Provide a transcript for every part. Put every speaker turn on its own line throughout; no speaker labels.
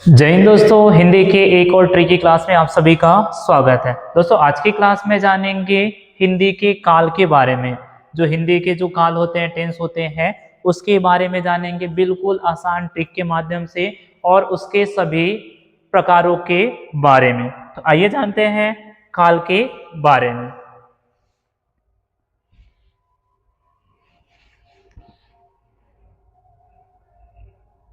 जय हिंद दोस्तों, हिंदी के एक और ट्रिकी क्लास में आप सभी का स्वागत है। दोस्तों आज की क्लास में जानेंगे हिंदी के काल के बारे में। जो हिंदी के जो काल होते हैं, टेंस होते हैं, उसके बारे में जानेंगे बिल्कुल आसान ट्रिक के माध्यम से और उसके सभी प्रकारों के बारे में। तो आइए जानते हैं काल के बारे में।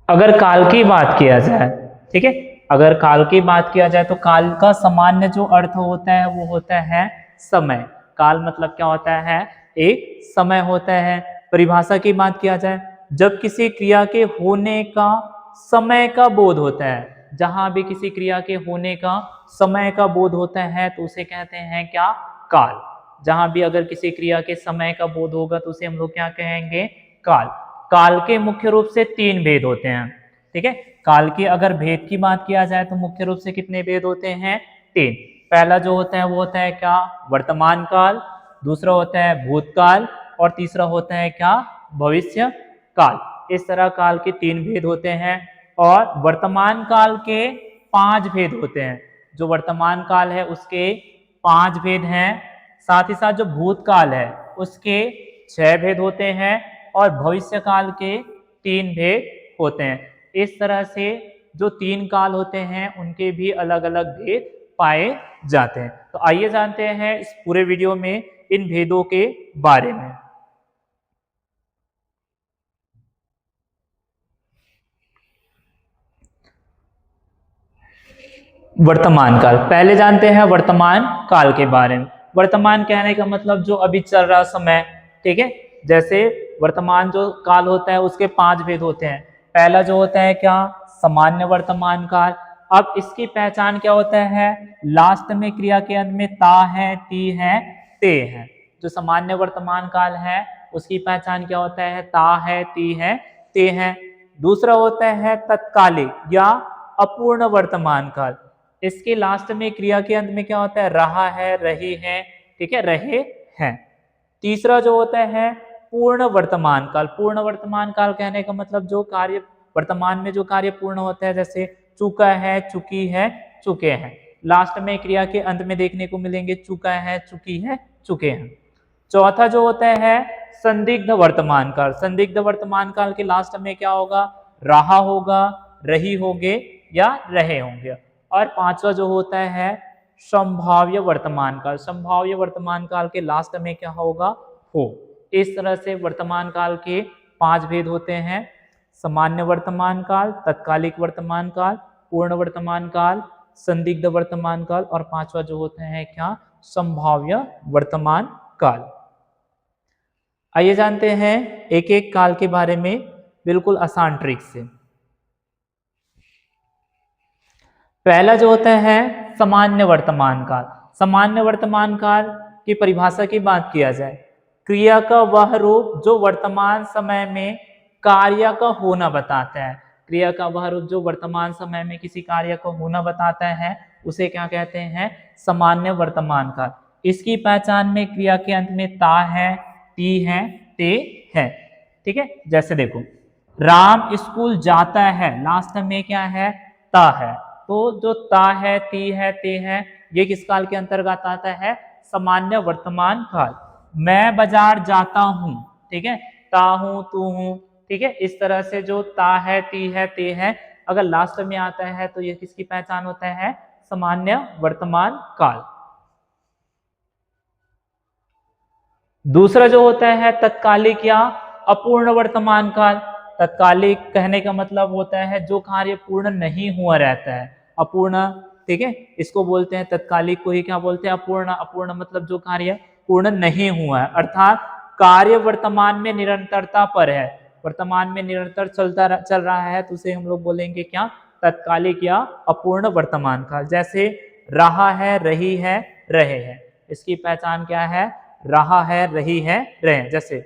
अगर काल की बात किया जाए, ठीक है, अगर काल की बात किया जाए तो काल का सामान्य जो अर्थ होता है वो होता है समय। काल मतलब क्या होता है? एक समय होता है। परिभाषा की बात किया जाए, जब किसी क्रिया के होने का समय का बोध होता है, जहां भी किसी क्रिया के होने का समय का बोध होता है तो उसे कहते हैं क्या? काल। जहां भी अगर किसी क्रिया के समय का बोध होगा तो उसे हम लोग क्या कहेंगे? काल। काल के मुख्य रूप से तीन भेद होते हैं, ठीक है। काल के अगर भेद की बात किया जाए तो मुख्य रूप से कितने भेद होते हैं? तीन। पहला जो होता है वो होता है क्या? वर्तमान काल। दूसरा होता है भूतकाल और तीसरा होता है क्या? भविष्य काल। इस तरह काल के तीन भेद होते हैं और वर्तमान काल के पांच भेद होते हैं। जो वर्तमान काल है उसके पांच भेद हैं। साथ ही साथ जो भूतकाल है उसके छह भेद होते हैं और भविष्य काल के तीन भेद होते हैं। इस तरह से जो तीन काल होते हैं उनके भी अलग अलग भेद पाए जाते हैं। तो आइए जानते हैं इस पूरे वीडियो में इन भेदों के बारे में। वर्तमान काल, पहले जानते हैं वर्तमान काल के बारे में। वर्तमान कहने का मतलब जो अभी चल रहा समय, ठीक है। जैसे वर्तमान जो काल होता है उसके पांच भेद होते हैं। पहला जो होता है क्या? सामान्य वर्तमान काल। अब इसकी पहचान क्या होता है? लास्ट में क्रिया के अंत में ता है, ती है, ते है। जो सामान्य वर्तमान काल है उसकी पहचान क्या होता है? ता है, ती है, ते है। दूसरा होता है तत्कालिक या अपूर्ण वर्तमान काल। इसके लास्ट में क्रिया के अंत में क्या होता है? रहा है, रही है, ठीक है, रहे हैं। तीसरा जो होता है पूर्ण वर्तमान काल। पूर्ण वर्तमान काल कहने का मतलब जो कार्य वर्तमान में जो कार्य पूर्ण होता है, जैसे चुका है, चुकी है, चुके हैं। लास्ट में क्रिया के अंत में देखने को मिलेंगे चुका है, चुकी है, चुके हैं। चौथा जो होता है संदिग्ध वर्तमान काल। संदिग्ध वर्तमान काल के लास्ट में क्या होगा? रहा होगा, रही होगे या रहे होंगे। और पांचवा जो होता है संभाव्य वर्तमान काल। संभाव्य वर्तमान काल के लास्ट में क्या होगा? हो। इस तरह से वर्तमान काल के पांच भेद होते हैं: सामान्य वर्तमान काल, तत्कालिक वर्तमान काल, पूर्ण वर्तमान काल, संदिग्ध वर्तमान काल और पांचवा जो होता है क्या? संभाव्य वर्तमान काल। आइए जानते हैं एक एक काल के बारे में बिल्कुल आसान ट्रिक से। पहला जो होता है सामान्य वर्तमान काल। सामान्य वर्तमान काल की परिभाषा की बात किया जाए, क्रिया का वह रूप जो वर्तमान समय में कार्य का होना बताता है। क्रिया का वह रूप जो वर्तमान समय में किसी कार्य का होना बताता है उसे क्या कहते हैं? सामान्य वर्तमान काल। इसकी पहचान में क्रिया के अंत में ता है, ती है, ते है, ठीक है। जैसे देखो, राम स्कूल जाता है, लास्ट में क्या है? ता है। तो जो ता है, ती है, ते है, ये किस काल के अंतर्गत आता है? सामान्य वर्तमान काल। मैं बाजार जाता हूं, ठीक है, ता हूं, तू हूं, ठीक है। इस तरह से जो ता है, ती है, ते है अगर लास्ट में आता है तो ये किसकी पहचान होता है? सामान्य वर्तमान काल। दूसरा जो होता है तत्कालिक या अपूर्ण वर्तमान काल। तत्कालिक कहने का मतलब होता है जो कार्य पूर्ण नहीं हुआ रहता है, अपूर्ण, ठीक है। इसको बोलते हैं तत्कालिक को ही क्या बोलते हैं? अपूर्ण। अपूर्ण मतलब जो कार्य पूर्ण नहीं हुआ है, अर्थात कार्य वर्तमान में निरंतरता पर है, वर्तमान में निरंतर चल रहा है तो उसे हम लोग बोलेंगे क्या? तत्कालिक या अपूर्ण वर्तमान काल। जैसे रहा है, रही है, रहे हैं, इसकी पहचान क्या है? रहा है, रही है, रहे। जैसे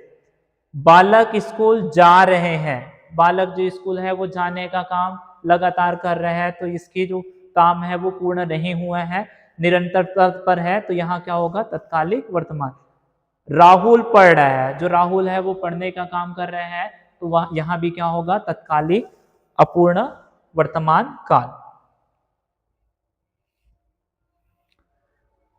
बालक स्कूल जा रहे हैं, बालक जो स्कूल है वो जाने का काम लगातार कर रहे हैं, तो इसकी जो काम है वो पूर्ण नहीं हुआ है, निरंतरता पर है, तो यहाँ क्या होगा? तत्कालिक वर्तमान। राहुल पढ़ रहा है, जो राहुल है वो पढ़ने का काम कर रहे हैं, तो वह यहाँ भी क्या होगा? तत्कालिक अपूर्ण वर्तमान काल।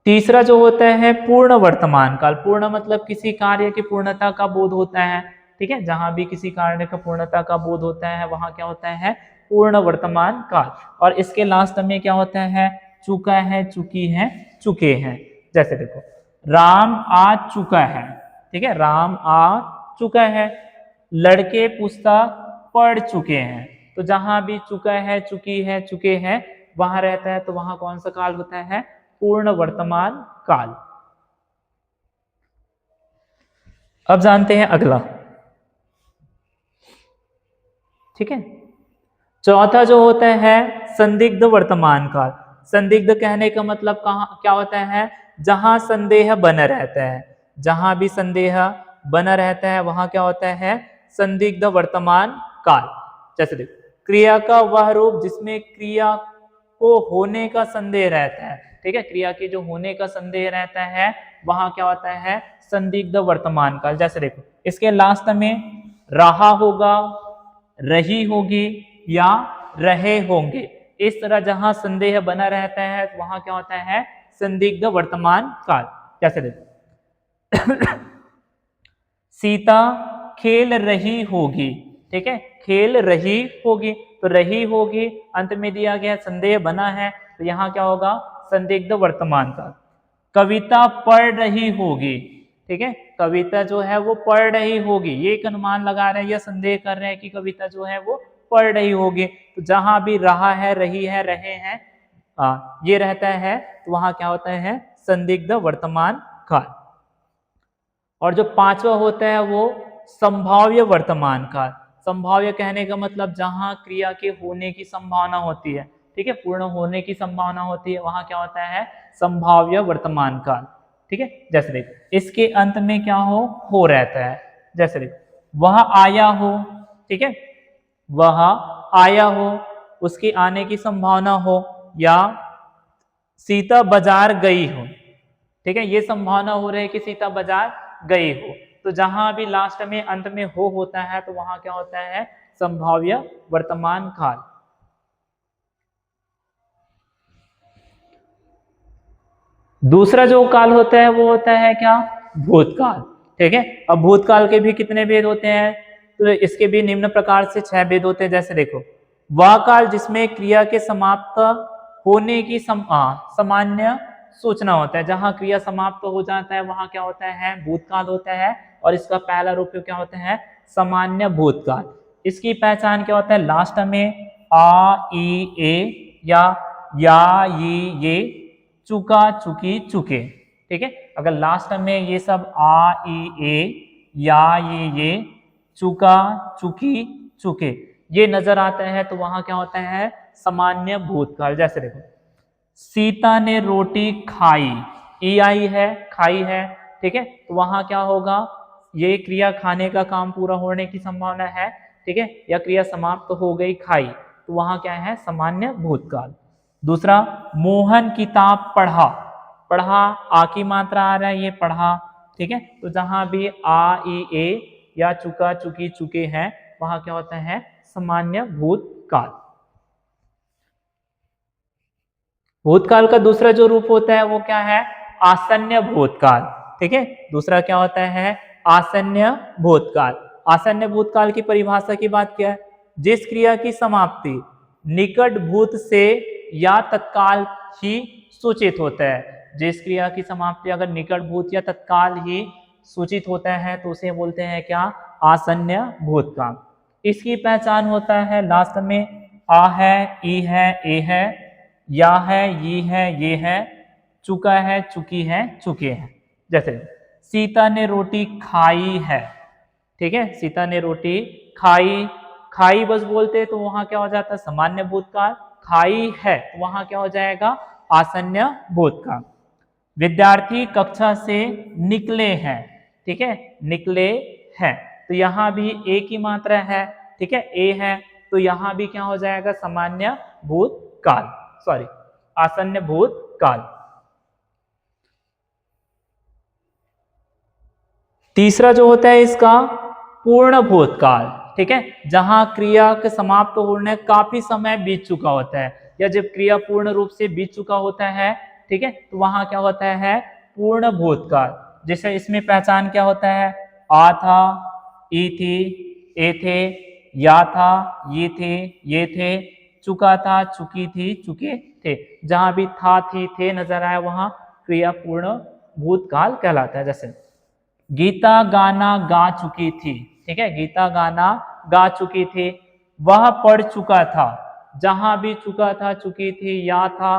तीसरा जो होता है पूर्ण वर्तमान काल। पूर्ण मतलब किसी कार्य की पूर्णता का बोध होता है, ठीक है, जहां भी किसी कार्य का पूर्णता का बोध होता है वहां क्या होता है, पूर्ण वर्तमान काल। और इसके लास्ट में क्या होता है, चुका है, चुकी है, चुके हैं। जैसे देखो राम आ चुका है, ठीक है, राम आ चुका है। लड़के पुस्तक पढ़ चुके हैं। तो जहां भी चुका है, चुकी है, चुके हैं वहां रहता है तो वहां कौन सा काल होता है, पूर्ण वर्तमान काल। अब जानते हैं अगला, ठीक है। चौथा जो होता है संदिग्ध वर्तमान काल। संदिग्ध कहने का मतलब कहाँ क्या होता है, जहां संदेह बना रहता है, जहां भी संदेह बना रहता है वहां क्या होता है, संदिग्ध वर्तमान काल। जैसे देखो क्रिया का वह रूप जिसमें क्रिया को होने का संदेह रहता है, ठीक है, क्रिया के जो होने का संदेह रहता है वहां क्या होता है, संदिग्ध वर्तमान काल। जैसे देखो इसके लास्ट में रहा होगा, रही होगी या रहे होंगे, इस तरह जहां संदेह बना रहता है वहां क्या होता है, संदिग्ध वर्तमान काल। जैसे देखो सीता खेल रही होगी, ठीक है, खेल रही होगी, तो रही होगी अंत में दिया गया, संदेह बना है तो यहाँ क्या होगा, संदिग्ध वर्तमान काल। कविता पढ़ रही होगी, ठीक है, कविता जो है वो पढ़ रही होगी, ये एक अनुमान लगा रहे हैं या संदेह कर रहे हैं कि कविता जो है वो पढ़ रही होगी। तो जहां भी रहा है, रही है, रहे हैं ये रहता है तो वहां क्या होता है, संदिग्ध वर्तमान काल। और जो पांचवा होता है वो संभाव्य वर्तमान काल। संभाव्य कहने का मतलब जहां क्रिया के होने की संभावना होती है, ठीक है, पूर्ण होने की संभावना होती है वहां क्या होता है, संभाव्य वर्तमान काल, ठीक है। जैसे देखो इसके अंत में क्या हो रहता है। जैसे देखो वह आया हो, ठीक है, वह आया हो, उसके आने की संभावना हो, या सीता बाजार गई हो, ठीक है, ये संभावना हो रही है कि सीता बाजार गई हो। तो जहां भी लास्ट में अंत में हो होता है तो वहां क्या होता है, संभाव्य वर्तमान काल। दूसरा जो काल होता है वो होता है क्या, भूतकाल, ठीक है। अब भूतकाल के भी कितने भेद होते हैं, तो इसके भी निम्न प्रकार से 6 भेद होते हैं। जैसे देखो वह काल जिसमें क्रिया के समाप्त होने की सामान्य सूचना होता है, जहां क्रिया समाप्त हो जाता है वहां क्या होता है, भूतकाल होता है। और इसका पहला रूप क्या होता है, सामान्य भूतकाल। इसकी पहचान क्या होता है, लास्ट में आ ई ए या ये चुका, चुकी, चुके, ठीक है। अगर लास्ट में ये सब आ ई ए या ये चुका, चुकी, चुके ये नजर आता है तो वहां क्या होता है, सामान्य भूतकाल। जैसे देखो सीता ने रोटी खाई, ई आई है, खाई है, ठीक है, तो वहां क्या होगा, ये क्रिया खाने का काम पूरा होने की संभावना है, ठीक है, या क्रिया समाप्त हो गई, खाई, तो वहां क्या है, सामान्य भूतकाल। दूसरा मोहन किताब पढ़ा, पढ़ा आ की मात्रा आ रहा है, ये पढ़ा, ठीक है, तो जहां भी आ ई ए या चुका, चुकी, चुके हैं वहां क्या होता है, सामान्य भूतकाल। भूतकाल का दूसरा जो रूप होता है वो क्या है, आसन्न भूतकाल, ठीक है। दूसरा क्या होता है, आसन्न भूतकाल। आसन्न भूतकाल की परिभाषा की बात क्या है, जिस क्रिया की समाप्ति निकट भूत से या तत्काल ही सूचित होता है, जिस क्रिया की समाप्ति अगर निकट भूत या तत्काल ही सूचित होता है तो उसे बोलते हैं क्या, आसन्न भूतकाल। इसकी पहचान होता है लास्ट में आ है, ई है, ए है, या है, ये है, चुका है, चुकी है, चुके हैं। जैसे सीता ने रोटी खाई है, ठीक है, सीता ने रोटी खाई, खाई बस बोलते तो वहां क्या हो जाता है, सामान्य भूतकाल। खाई है तो वहां क्या हो जाएगा, आसन्न भूतकाल। विद्यार्थी कक्षा से निकले हैं, ठीक है, निकले हैं, तो यहां भी ए की मात्रा है, ठीक है, ए है, तो यहां भी क्या हो जाएगा, सामान्य भूतकाल, सॉरी आसन्न भूतकाल। तीसरा जो होता है इसका पूर्ण भूतकाल, ठीक है, जहां क्रिया के समाप्त होने काफी समय बीत चुका होता है, या जब क्रिया पूर्ण रूप से बीत चुका होता है, ठीक है, तो वहां क्या होता है, पूर्ण भूतकाल। जैसे इसमें पहचान क्या होता है, आ था, ई थी, ए थे, या था, ये थे, ये थे, चुका था, चुकी थी, चुके थे। जहां भी था, थी, थे नजर आए वहां क्रिया पूर्ण भूतकाल कहलाता है। जैसे गीता गाना गा चुकी थी, ठीक है, गीता गाना गा चुकी थी, वह पढ़ चुका था। जहां भी चुका था, चुकी थी, या था,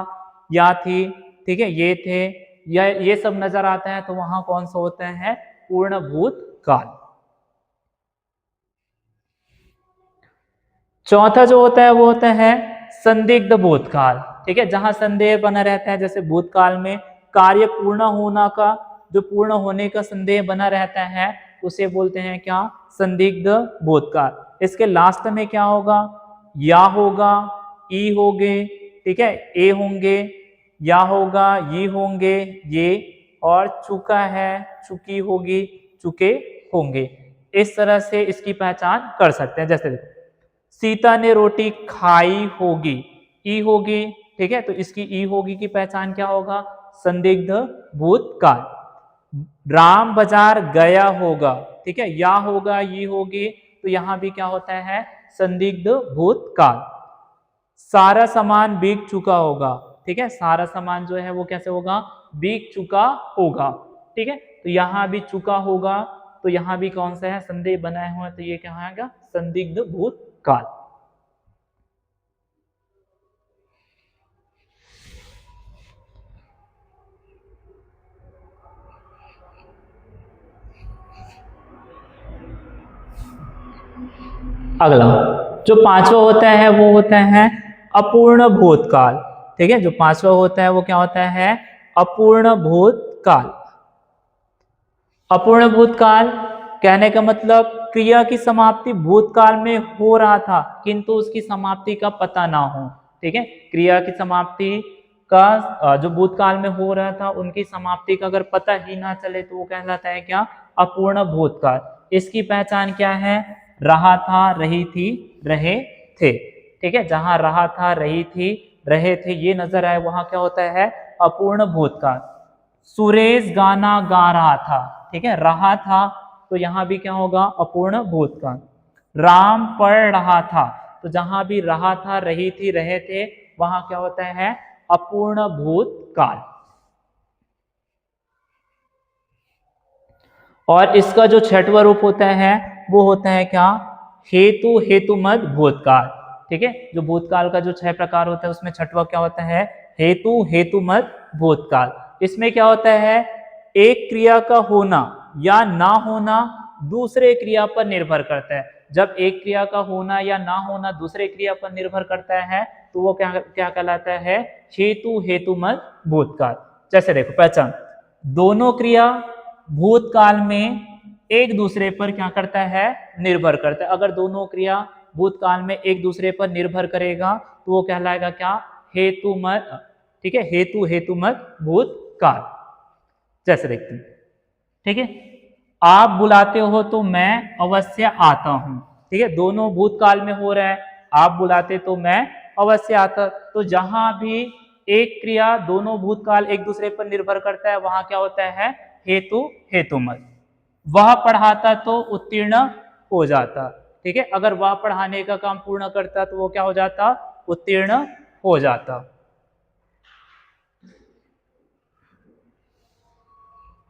या थी, ठीक है, ये थे, ये सब नजर आते हैं, तो वहां कौन सा होता है, पूर्ण भूतकाल। चौथा जो होता है वो होता है संदिग्ध भूतकाल, ठीक है, जहां संदेह बना रहता है। जैसे भूतकाल में कार्य पूर्ण होना का, जो पूर्ण होने का संदेह बना रहता है, उसे बोलते हैं क्या, संदिग्ध भूतकाल। इसके लास्ट में क्या होगा, या होगा, ई होंगे, ठीक है, ए होंगे, या होगा, ये होंगे, ये, और चुका है, चुकी होगी, चुके होंगे। इस तरह से इसकी पहचान कर सकते हैं। जैसे देखो, सीता ने रोटी खाई होगी, ई होगी, ठीक है, तो इसकी ई होगी की पहचान क्या होगा, संदिग्ध भूतकाल। राम बाजार गया होगा, ठीक है, या होगा, ये होगी, तो यहां भी क्या होता है, संदिग्ध भूतकाल। सारा सामान बिक चुका होगा, ठीक है, सारा सामान जो है वो कैसे होगा, बिक चुका होगा, ठीक है, तो यहां भी चुका होगा, तो यहां भी कौन सा है, संदेह बनाए हुए, तो ये क्या आएगा, संदिग्ध भूतकाल। अगला जो पांचवा होता है वो होता है अपूर्ण भूतकाल, ठीक है, जो पांचवा होता है वो क्या होता है, अपूर्ण भूतकाल। अपूर्ण भूतकाल कहने का मतलब क्रिया की समाप्ति भूतकाल में हो रहा था किंतु उसकी समाप्ति का पता ना हो, ठीक है, क्रिया की समाप्ति का जो भूतकाल में हो रहा था उनकी समाप्ति का अगर पता ही ना चले तो वो कहलाता है क्या, अपूर्ण भूतकाल। इसकी पहचान क्या है, रहा था, रही थी, रहे थे, ठीक है, जहां रहा था, रही थी, रहे थे ये नजर आए वहां क्या होता है, अपूर्ण भूतकाल। सुरेश गाना गा रहा था, ठीक है, रहा था, तो यहां भी क्या होगा, अपूर्ण भूतकाल। राम पढ़ रहा था, तो जहां भी रहा था, रही थी, रहे थे, वहां क्या होता है, अपूर्ण भूतकाल। और इसका जो छठवां रूप होता है वो होता है क्या, हेतु हेतुमद भूतकाल, ठीक है, जो भूतकाल का जो 6 प्रकार होता है उसमें छठवां क्या होता है, हेतु हेतुमद भूतकाल। इसमें क्या होता है, एक क्रिया का होना या ना होना दूसरे क्रिया पर निर्भर करता है। जब एक क्रिया का होना या ना होना दूसरे क्रिया पर निर्भर करता है तो वो क्या क्या कहलाता है, हेतु हेतुमद भूतकाल। जैसे देखो पहचान, दोनों क्रिया भूतकाल में एक दूसरे पर क्या करता है, निर्भर करता है। अगर दोनों क्रिया भूतकाल में एक दूसरे पर निर्भर करेगा तो वो कहलाएगा क्या, हेतुमत, ठीक है, हेतु हेतुमत भूतकाल। जैसे देखते हैं, ठीक है, आप बुलाते हो तो मैं अवश्य आता हूं, ठीक है, दोनों भूतकाल में हो रहा है, आप बुलाते तो मैं अवश्य आता, तो जहां भी एक क्रिया दोनों भूतकाल एक दूसरे पर निर्भर करता है वहां क्या होता है, हेतु हेतुमत। वह पढ़ाता तो उत्तीर्ण हो जाता, ठीक है, अगर वह पढ़ाने का काम पूर्ण करता तो वो क्या हो जाता, उत्तीर्ण हो जाता।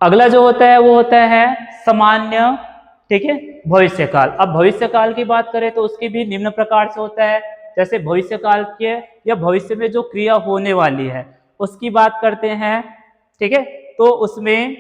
अगला जो होता है वो होता है सामान्य, ठीक है, भविष्यकाल। अब भविष्यकाल की बात करें तो उसकी भी निम्न प्रकार से होता है। जैसे भविष्यकाल के या भविष्य में जो क्रिया होने वाली है उसकी बात करते हैं, ठीक है, तो उसमें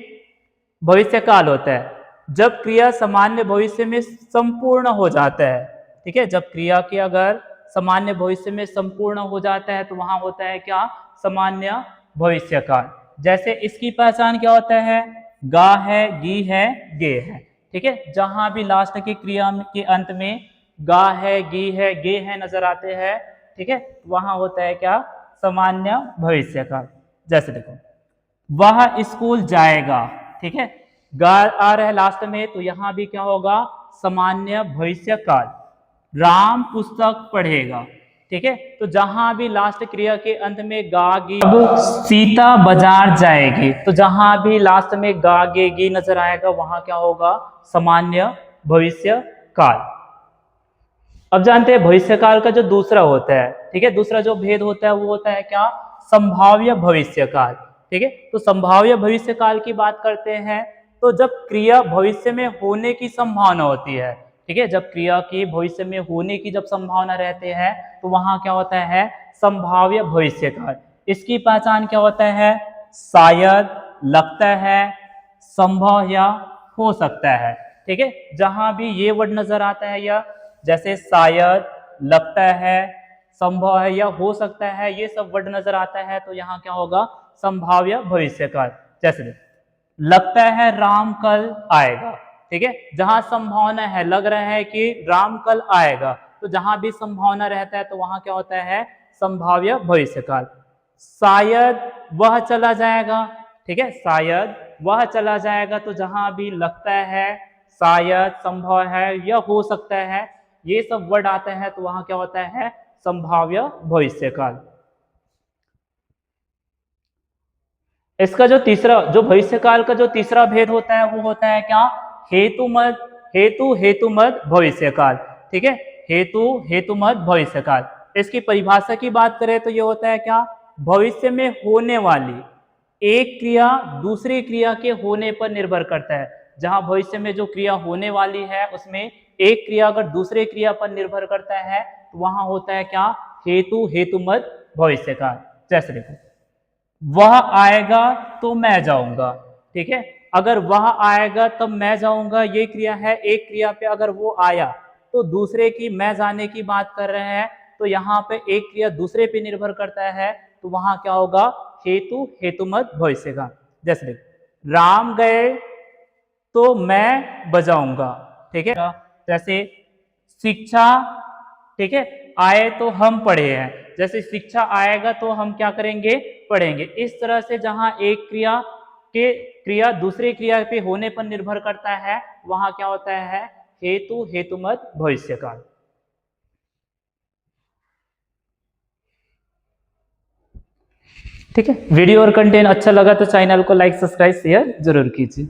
भविष्यकाल होता है जब क्रिया सामान्य भविष्य में संपूर्ण हो जाता है, ठीक है, जब क्रिया की अगर सामान्य भविष्य में संपूर्ण हो जाता है तो वहां होता है क्या, सामान्य भविष्यकाल। जैसे इसकी पहचान क्या होता है, गा है, गी है, गे है, ठीक है, जहां भी लास्ट की क्रिया के अंत में गा है, गी है, गे है नजर आते हैं, ठीक है, वहां होता है क्या, सामान्य भविष्यकाल। जैसे देखो, वह स्कूल जाएगा, ठीक है, गा आ रहा है लास्ट में, तो यहां भी क्या होगा, सामान्य भविष्यकाल। राम पुस्तक पढ़ेगा। ठीक है, तो जहां भी लास्ट क्रिया के अंत में गागी, अब सीता बाजार जाएगी, तो जहां भी लास्ट में गागेगी नजर आएगा वहां क्या होगा, सामान्य भविष्य काल। अब जानते हैं भविष्य काल का जो दूसरा होता है, ठीक है, दूसरा जो भेद होता है वो होता है क्या, संभाव्य भविष्य काल। ठीक है, तो संभाव्य भविष्य काल की बात करते हैं तो जब क्रिया भविष्य में होने की संभावना होती है, ठीक है, जब क्रिया की भविष्य में होने की जब संभावना रहते हैं तो वहां क्या होता है, संभाव्य भविष्य काल। इसकी पहचान क्या होता है, शायद, लगता है, संभव या हो सकता है। ठीक है, जहां भी ये वर्ड नजर आता है या जैसे शायद, लगता है, संभव है या हो सकता है, ये सब वर्ड नजर आता है तो यहाँ क्या होगा, संभाव्य भविष्य काल। जैसे लगता है राम कल आएगा, ठीक है, जहां संभावना है, लग रहा है कि राम कल आएगा, तो जहां भी संभावना रहता है तो वहां क्या होता है, संभाव्य भविष्य काल। शायद वह चला जाएगा, ठीक है, शायद वह चला जाएगा, तो जहां भी लगता है, शायद, संभव है या हो सकता है, ये सब वर्ड आते हैं तो वहां क्या होता है, संभाव्य भविष्य काल। इसका जो तीसरा, जो भविष्य काल का जो तीसरा भेद होता है वो होता है क्या, हेतुमत भविष्य काल। ठीक है, हेतुमत भविष्य काल। इसकी परिभाषा की बात करें तो ये होता है क्या, भविष्य में होने वाली एक क्रिया दूसरी क्रिया के होने पर निर्भर करता है। जहां भविष्य में जो क्रिया होने वाली है उसमें एक क्रिया अगर दूसरे क्रिया पर निर्भर करता है तो वहां होता है क्या, हेतुमत भविष्य काल। जैसे देखो, वह आएगा तो मैं जाऊंगा, ठीक है, अगर वह आएगा तब मैं जाऊंगा, ये क्रिया है, एक क्रिया पे अगर वो आया तो दूसरे की मैं जाने की बात कर रहे हैं, तो यहाँ पे एक क्रिया दूसरे पे निर्भर करता है तो वहां क्या होगा, हेतुमत भविष्य काल। जैसे देखो, राम गए तो मैं बजाऊंगा, ठीक है, जैसे शिक्षा, ठीक है, आए तो हम पढ़े हैं, जैसे शिक्षा आएगा तो हम क्या करेंगे, पढ़ेंगे। इस तरह से जहां एक क्रिया दूसरी क्रिया पे होने पर निर्भर करता है वहां क्या होता है, हेतुमत भविष्य काल। ठीक है, वीडियो और कंटेंट अच्छा लगा तो चैनल को लाइक, सब्सक्राइब, शेयर जरूर कीजिए।